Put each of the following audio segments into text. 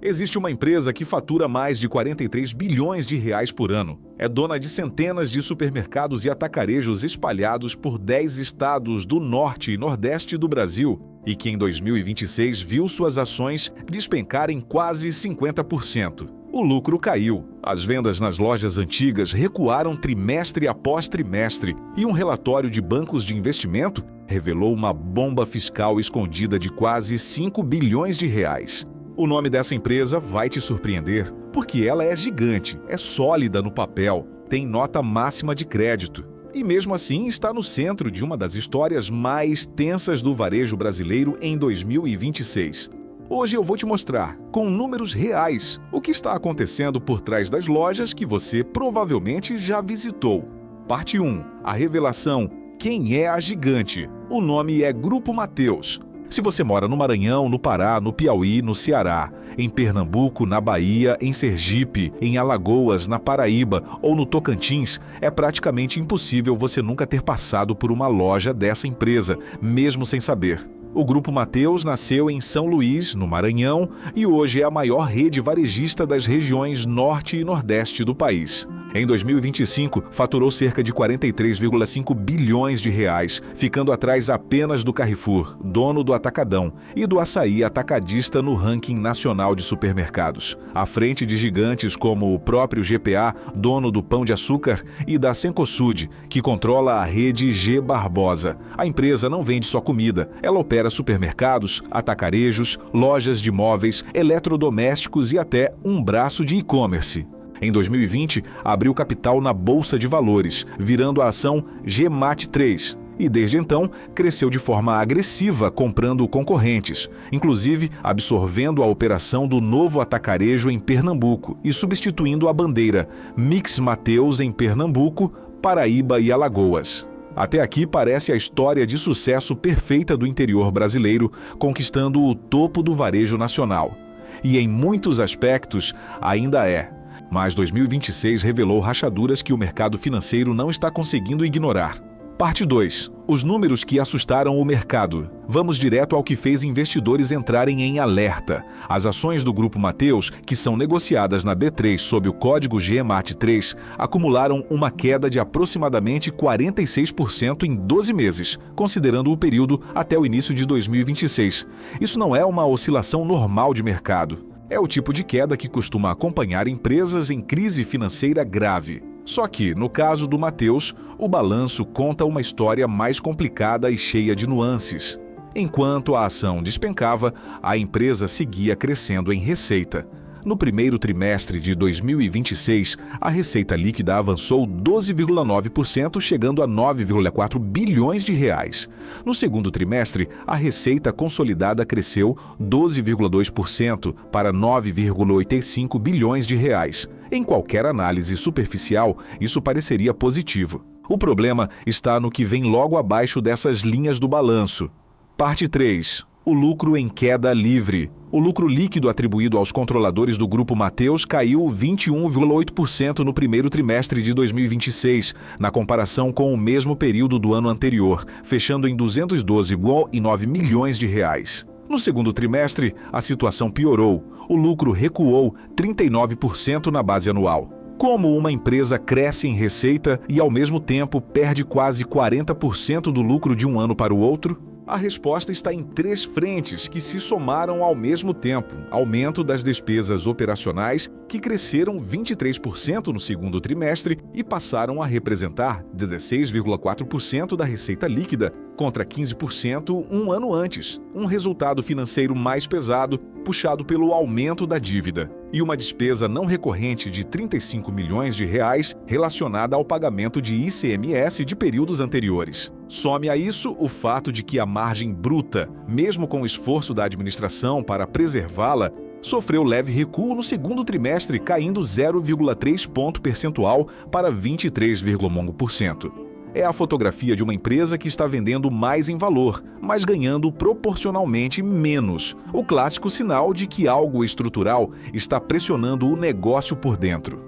Existe uma empresa que fatura mais de 43 bilhões de reais por ano. É dona de centenas de supermercados e atacarejos espalhados por 10 estados do norte e nordeste do Brasil e que em 2026 viu suas ações despencarem quase 50%. O lucro caiu. As vendas nas lojas antigas recuaram trimestre após trimestre e um relatório de bancos de investimento revelou uma bomba fiscal escondida de quase 5 bilhões de reais. O nome dessa empresa vai te surpreender, porque ela é gigante, é sólida no papel, tem nota máxima de crédito e mesmo assim está no centro de uma das histórias mais tensas do varejo brasileiro em 2026. Hoje eu vou te mostrar, com números reais, o que está acontecendo por trás das lojas que você provavelmente já visitou. Parte 1. A revelação: quem é a gigante? O nome é Grupo Mateus. Se você mora no Maranhão, no Pará, no Piauí, no Ceará, em Pernambuco, na Bahia, em Sergipe, em Alagoas, na Paraíba ou no Tocantins, é praticamente impossível você nunca ter passado por uma loja dessa empresa, mesmo sem saber. O Grupo Mateus nasceu em São Luís, no Maranhão, e hoje é a maior rede varejista das regiões norte e nordeste do país. Em 2025, faturou cerca de 43,5 bilhões de reais, ficando atrás apenas do Carrefour, dono do Atacadão, e do Açaí Atacadista no ranking nacional de supermercados, à frente de gigantes como o próprio GPA, dono do Pão de Açúcar, e da Cencosud, que controla a rede G Barbosa. A empresa não vende só comida, ela opera supermercados, atacarejos, lojas de móveis, eletrodomésticos e até um braço de e-commerce. Em 2020, abriu capital na Bolsa de Valores, virando a ação GMAT3. E desde então, cresceu de forma agressiva comprando concorrentes, inclusive absorvendo a operação do Novo Atacarejo em Pernambuco e substituindo a bandeira Mix Mateus em Pernambuco, Paraíba e Alagoas. Até aqui parece a história de sucesso perfeita do interior brasileiro, conquistando o topo do varejo nacional. E em muitos aspectos ainda é. Mas 2026 revelou rachaduras que o mercado financeiro não está conseguindo ignorar. Parte 2. Os números que assustaram o mercado. Vamos direto ao que fez investidores entrarem em alerta. As ações do Grupo Mateus, que são negociadas na B3 sob o código GMAT3, acumularam uma queda de aproximadamente 46% em 12 meses, considerando o período até o início de 2026. Isso não é uma oscilação normal de mercado. É o tipo de queda que costuma acompanhar empresas em crise financeira grave. Só que, no caso do Mateus, o balanço conta uma história mais complicada e cheia de nuances. Enquanto a ação despencava, a empresa seguia crescendo em receita. No primeiro trimestre de 2026, a receita líquida avançou 12,9%, chegando a 9,4 bilhões de reais. No segundo trimestre, a receita consolidada cresceu 12,2% para 9,85 bilhões de reais. Em qualquer análise superficial, isso pareceria positivo. O problema está no que vem logo abaixo dessas linhas do balanço. Parte 3. O lucro em queda livre. O lucro líquido atribuído aos controladores do Grupo Mateus caiu 21,8% no primeiro trimestre de 2026, na comparação com o mesmo período do ano anterior, fechando em 212,9 milhões de reais. No segundo trimestre, a situação piorou. O lucro recuou 39% na base anual. Como uma empresa cresce em receita e, ao mesmo tempo, perde quase 40% do lucro de um ano para o outro? A resposta está em 3 frentes que se somaram ao mesmo tempo. Aumento das despesas operacionais, que cresceram 23% no segundo trimestre e passaram a representar 16,4% da receita líquida, contra 15% um ano antes. Um resultado financeiro mais pesado, puxado pelo aumento da dívida. E uma despesa não recorrente de 35 milhões de reais relacionada ao pagamento de ICMS de períodos anteriores. Some a isso o fato de que a margem bruta, mesmo com o esforço da administração para preservá-la, sofreu leve recuo no segundo trimestre, caindo 0,3 ponto percentual para 23,1%. É a fotografia de uma empresa que está vendendo mais em valor, mas ganhando proporcionalmente menos. O clássico sinal de que algo estrutural está pressionando o negócio por dentro.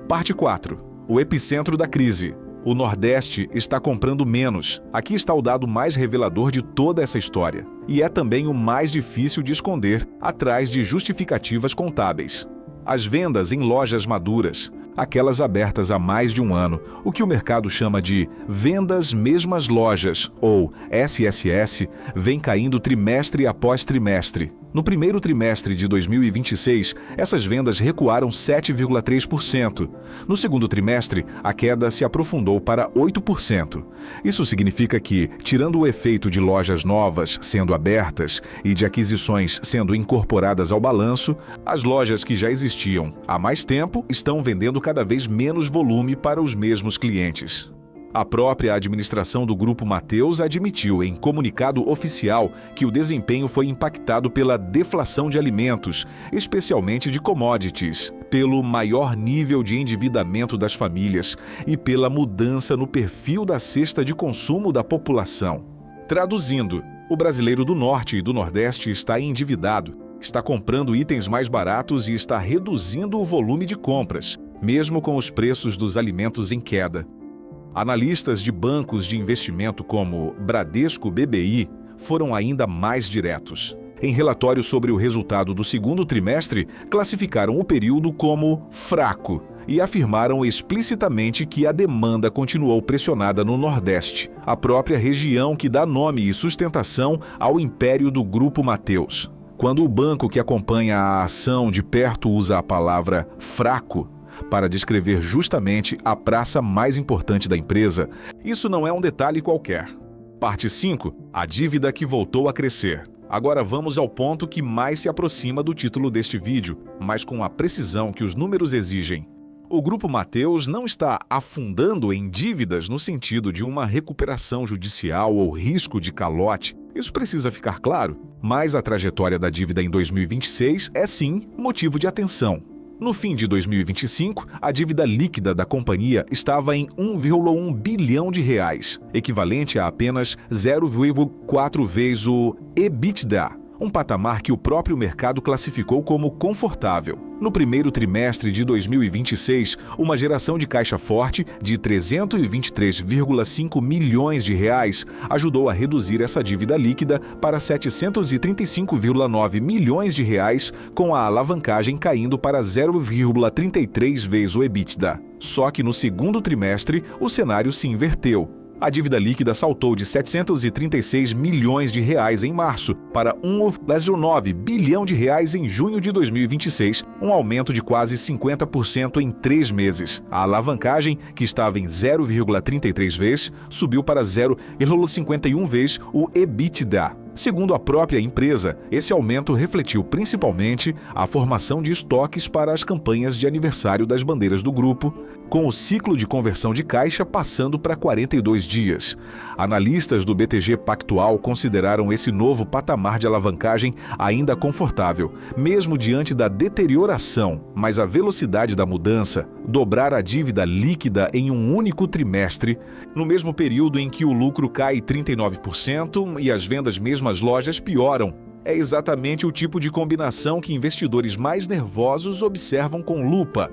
Parte 4. O epicentro da crise. O Nordeste está comprando menos. Aqui está o dado mais revelador de toda essa história. E é também o mais difícil de esconder, atrás de justificativas contábeis. As vendas em lojas maduras, aquelas abertas há mais de um ano, o que o mercado chama de vendas mesmas lojas, ou SSS, vem caindo trimestre após trimestre. No primeiro trimestre de 2026, essas vendas recuaram 7,3%. No segundo trimestre, a queda se aprofundou para 8%. Isso significa que, tirando o efeito de lojas novas sendo abertas e de aquisições sendo incorporadas ao balanço, as lojas que já existiam há mais tempo estão vendendo cada vez menos volume para os mesmos clientes. A própria administração do Grupo Mateus admitiu em comunicado oficial que o desempenho foi impactado pela deflação de alimentos, especialmente de commodities, pelo maior nível de endividamento das famílias e pela mudança no perfil da cesta de consumo da população. Traduzindo, o brasileiro do Norte e do Nordeste está endividado, está comprando itens mais baratos e está reduzindo o volume de compras, mesmo com os preços dos alimentos em queda. Analistas de bancos de investimento como Bradesco BBI foram ainda mais diretos. Em relatório sobre o resultado do segundo trimestre, classificaram o período como fraco e afirmaram explicitamente que a demanda continuou pressionada no Nordeste, a própria região que dá nome e sustentação ao império do Grupo Mateus. Quando o banco que acompanha a ação de perto usa a palavra fraco para descrever justamente a praça mais importante da empresa, isso não é um detalhe qualquer. Parte 5. A dívida que voltou a crescer. Agora vamos ao ponto que mais se aproxima do título deste vídeo, mas com a precisão que os números exigem. O Grupo Mateus não está afundando em dívidas no sentido de uma recuperação judicial ou risco de calote. Isso precisa ficar claro. Mas a trajetória da dívida em 2026 é sim motivo de atenção. No fim de 2025, a dívida líquida da companhia estava em 1,1 bilhão de reais, equivalente a apenas 0,4 vezes o EBITDA, um patamar que o próprio mercado classificou como confortável. No primeiro trimestre de 2026, uma geração de caixa forte de 323,5 milhões de reais ajudou a reduzir essa dívida líquida para 735,9 milhões de reais, com a alavancagem caindo para 0,33 vezes o EBITDA. Só que no segundo trimestre, o cenário se inverteu. A dívida líquida saltou de 736 milhões de reais em março para 1,9 bilhão de reais em junho de 2026, um aumento de quase 50% em 3 meses. A alavancagem, que estava em 0,33 vezes, subiu para 0,51 vezes o EBITDA. Segundo a própria empresa, esse aumento refletiu principalmente a formação de estoques para as campanhas de aniversário das bandeiras do grupo, com o ciclo de conversão de caixa passando para 42 dias. Analistas do BTG Pactual consideraram esse novo patamar de alavancagem ainda confortável, mesmo diante da deterioração, mas a velocidade da mudança, dobrar a dívida líquida em um único trimestre, no mesmo período em que o lucro cai 39% e as vendas mesmo as lojas pioram. É exatamente o tipo de combinação que investidores mais nervosos observam com lupa.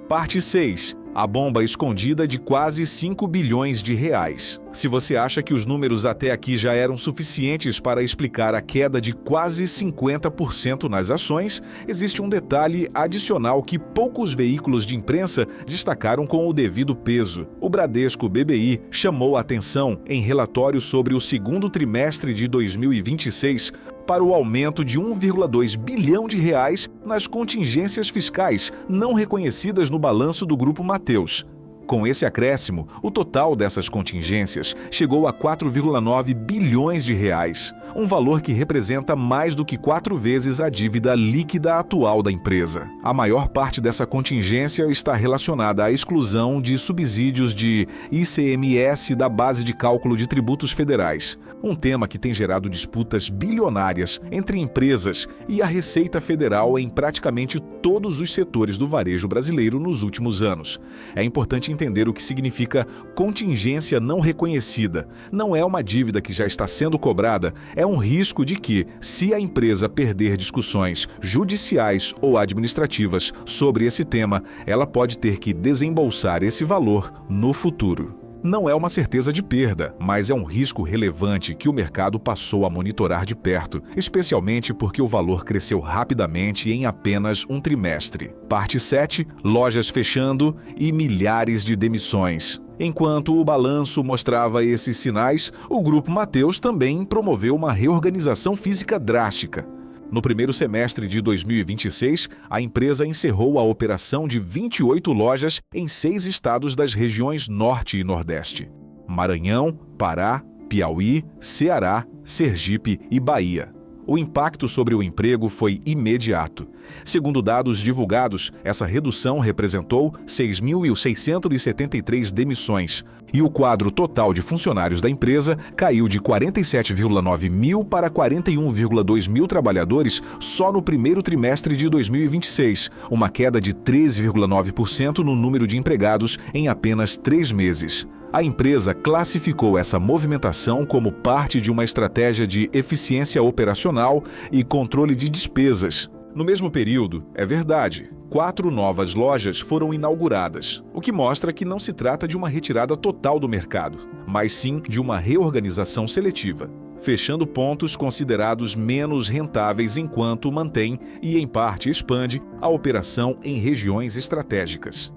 Parte 6. A bomba escondida de quase 5 bilhões de reais. Se você acha que os números até aqui já eram suficientes para explicar a queda de quase 50% nas ações, existe um detalhe adicional que poucos veículos de imprensa destacaram com o devido peso. O Bradesco BBI chamou a atenção em relatório sobre o segundo trimestre de 2026 para o aumento de 1,2 bilhão de reais nas contingências fiscais não reconhecidas no balanço do Grupo Mateus. Com esse acréscimo, o total dessas contingências chegou a 4,9 bilhões de reais, um valor que representa mais do que 4 vezes a dívida líquida atual da empresa. A maior parte dessa contingência está relacionada à exclusão de subsídios de ICMS da base de cálculo de tributos federais, um tema que tem gerado disputas bilionárias entre empresas e a Receita Federal em praticamente todos os setores do varejo brasileiro nos últimos anos. É importante entender o que significa contingência não reconhecida. Não é uma dívida que já está sendo cobrada, é um risco de que, se a empresa perder discussões judiciais ou administrativas sobre esse tema, ela pode ter que desembolsar esse valor no futuro. Não é uma certeza de perda, mas é um risco relevante que o mercado passou a monitorar de perto, especialmente porque o valor cresceu rapidamente em apenas um trimestre. Parte 7, lojas fechando e milhares de demissões. Enquanto o balanço mostrava esses sinais, o Grupo Mateus também promoveu uma reorganização física drástica. No primeiro semestre de 2026, a empresa encerrou a operação de 28 lojas em 6 estados das regiões Norte e Nordeste: Maranhão, Pará, Piauí, Ceará, Sergipe e Bahia. O impacto sobre o emprego foi imediato. Segundo dados divulgados, essa redução representou 6.673 demissões e o quadro total de funcionários da empresa caiu de 47,9 mil para 41,2 mil trabalhadores só no primeiro trimestre de 2026, uma queda de 13,9% no número de empregados em apenas 3 meses. A empresa classificou essa movimentação como parte de uma estratégia de eficiência operacional e controle de despesas. No mesmo período, é verdade, 4 novas lojas foram inauguradas, o que mostra que não se trata de uma retirada total do mercado, mas sim de uma reorganização seletiva, fechando pontos considerados menos rentáveis enquanto mantém e, em parte, expande a operação em regiões estratégicas.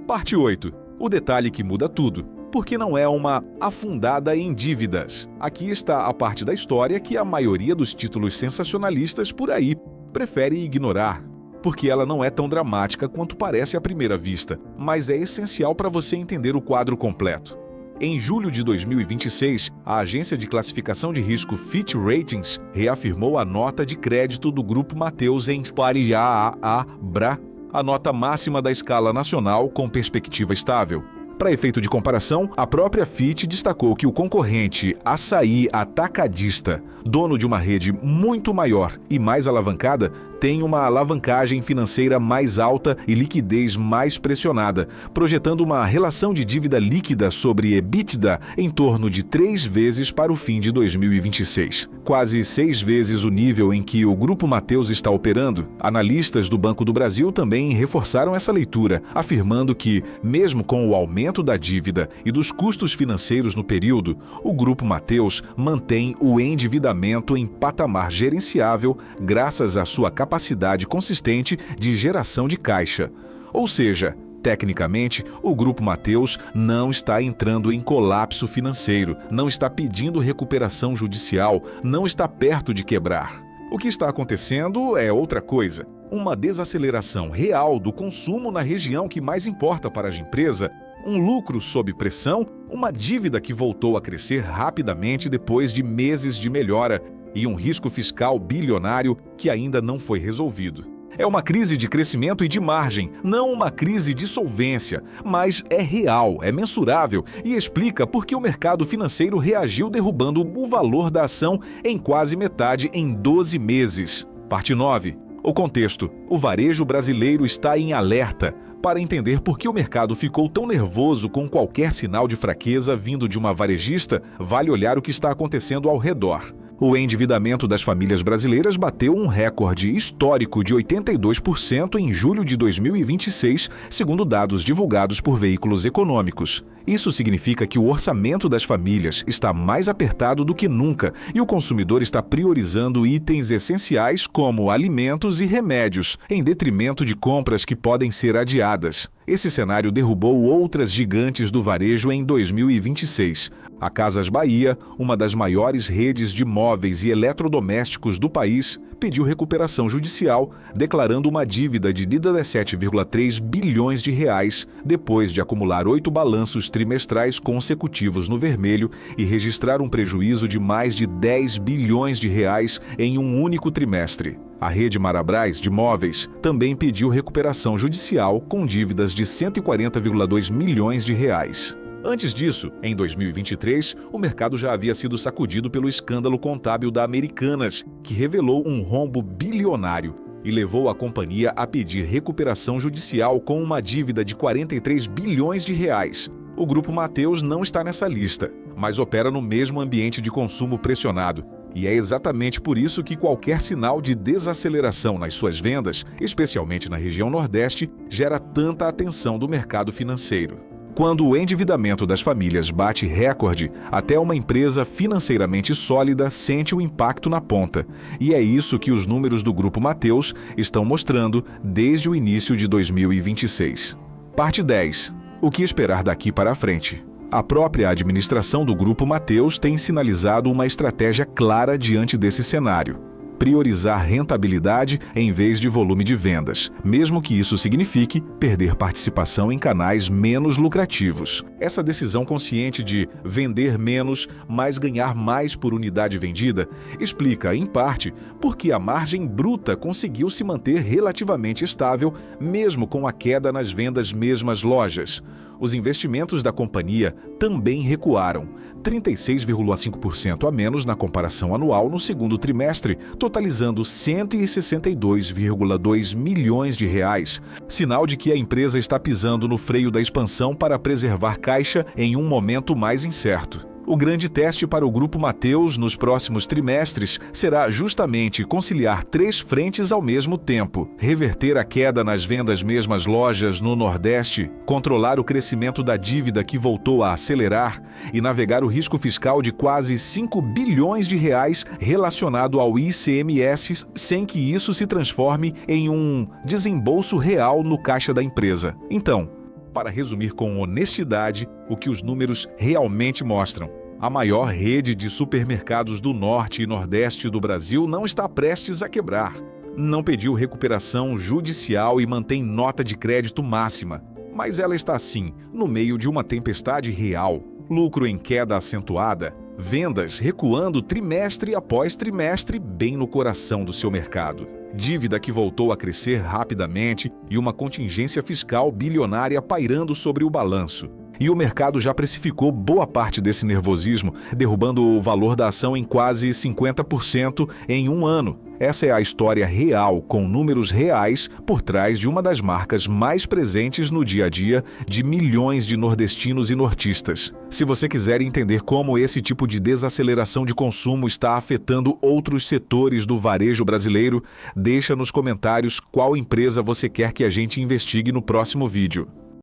Parte 8. O detalhe que muda tudo, porque não é uma afundada em dívidas. Aqui está a parte da história que a maioria dos títulos sensacionalistas por aí prefere ignorar, porque ela não é tão dramática quanto parece à primeira vista, mas é essencial para você entender o quadro completo. Em julho de 2026, a agência de classificação de risco Fitch Ratings reafirmou a nota de crédito do Grupo Mateus em pari AA-BRA, a nota máxima da escala nacional com perspectiva estável. Para efeito de comparação, a própria Fitch destacou que o concorrente Açaí Atacadista, dono de uma rede muito maior e mais alavancada, tem uma alavancagem financeira mais alta e liquidez mais pressionada, projetando uma relação de dívida líquida sobre EBITDA em torno de 3 vezes para o fim de 2026. Quase 6 vezes o nível em que o Grupo Mateus está operando. Analistas do Banco do Brasil também reforçaram essa leitura, afirmando que, mesmo com o aumento da dívida e dos custos financeiros no período, o Grupo Mateus mantém o endividamento em patamar gerenciável graças à sua capacidade consistente de geração de caixa. Ou seja, tecnicamente, o Grupo Mateus não está entrando em colapso financeiro, não está pedindo recuperação judicial, não está perto de quebrar. O que está acontecendo é outra coisa. Uma desaceleração real do consumo na região que mais importa para a empresa, um lucro sob pressão, uma dívida que voltou a crescer rapidamente depois de meses de melhora e um risco fiscal bilionário que ainda não foi resolvido. É uma crise de crescimento e de margem, não uma crise de solvência, mas é real, é mensurável e explica por que o mercado financeiro reagiu derrubando o valor da ação em quase metade em 12 meses. Parte 9. O contexto. O varejo brasileiro está em alerta. Para entender por que o mercado ficou tão nervoso com qualquer sinal de fraqueza vindo de uma varejista, vale olhar o que está acontecendo ao redor. O endividamento das famílias brasileiras bateu um recorde histórico de 82% em julho de 2026, segundo dados divulgados por veículos econômicos. Isso significa que o orçamento das famílias está mais apertado do que nunca e o consumidor está priorizando itens essenciais como alimentos e remédios, em detrimento de compras que podem ser adiadas. Esse cenário derrubou outras gigantes do varejo em 2026. A Casas Bahia, uma das maiores redes de móveis e eletrodomésticos do país, pediu recuperação judicial, declarando uma dívida de 17,3 bilhões de reais, depois de acumular 8 balanços trimestrais consecutivos no vermelho e registrar um prejuízo de mais de 10 bilhões de reais em um único trimestre. A rede Marabras de móveis também pediu recuperação judicial com dívidas de 140,2 milhões de reais. Antes disso, em 2023, o mercado já havia sido sacudido pelo escândalo contábil da Americanas, que revelou um rombo bilionário e levou a companhia a pedir recuperação judicial com uma dívida de 43 bilhões de reais. O Grupo Mateus não está nessa lista, mas opera no mesmo ambiente de consumo pressionado. E é exatamente por isso que qualquer sinal de desaceleração nas suas vendas, especialmente na região Nordeste, gera tanta atenção do mercado financeiro. Quando o endividamento das famílias bate recorde, até uma empresa financeiramente sólida sente o impacto na ponta. E é isso que os números do Grupo Mateus estão mostrando desde o início de 2026. Parte 10. O que esperar daqui para frente? A própria administração do Grupo Mateus tem sinalizado uma estratégia clara diante desse cenário: priorizar rentabilidade em vez de volume de vendas, mesmo que isso signifique perder participação em canais menos lucrativos. Essa decisão consciente de vender menos, mas ganhar mais por unidade vendida, explica, em parte, por que a margem bruta conseguiu se manter relativamente estável, mesmo com a queda nas vendas mesmas lojas. Os investimentos da companhia também recuaram, 36,5% a menos na comparação anual no segundo trimestre, totalizando 162,2 milhões de reais, sinal de que a empresa está pisando no freio da expansão para preservar caixa em um momento mais incerto. O grande teste para o Grupo Mateus nos próximos trimestres será justamente conciliar 3 frentes ao mesmo tempo: reverter a queda nas vendas mesmas lojas no Nordeste, controlar o crescimento da dívida que voltou a acelerar e navegar o risco fiscal de quase 5 bilhões de reais relacionado ao ICMS, sem que isso se transforme em um desembolso real no caixa da empresa. Então, para resumir com honestidade o que os números realmente mostram: a maior rede de supermercados do Norte e Nordeste do Brasil não está prestes a quebrar. Não pediu recuperação judicial e mantém nota de crédito máxima. Mas ela está sim, no meio de uma tempestade real. Lucro em queda acentuada, vendas recuando trimestre após trimestre bem no coração do seu mercado. Dívida que voltou a crescer rapidamente e uma contingência fiscal bilionária pairando sobre o balanço. E o mercado já precificou boa parte desse nervosismo, derrubando o valor da ação em quase 50% em um ano. Essa é a história real, com números reais, por trás de uma das marcas mais presentes no dia a dia de milhões de nordestinos e nortistas. Se você quiser entender como esse tipo de desaceleração de consumo está afetando outros setores do varejo brasileiro, deixa nos comentários qual empresa você quer que a gente investigue no próximo vídeo.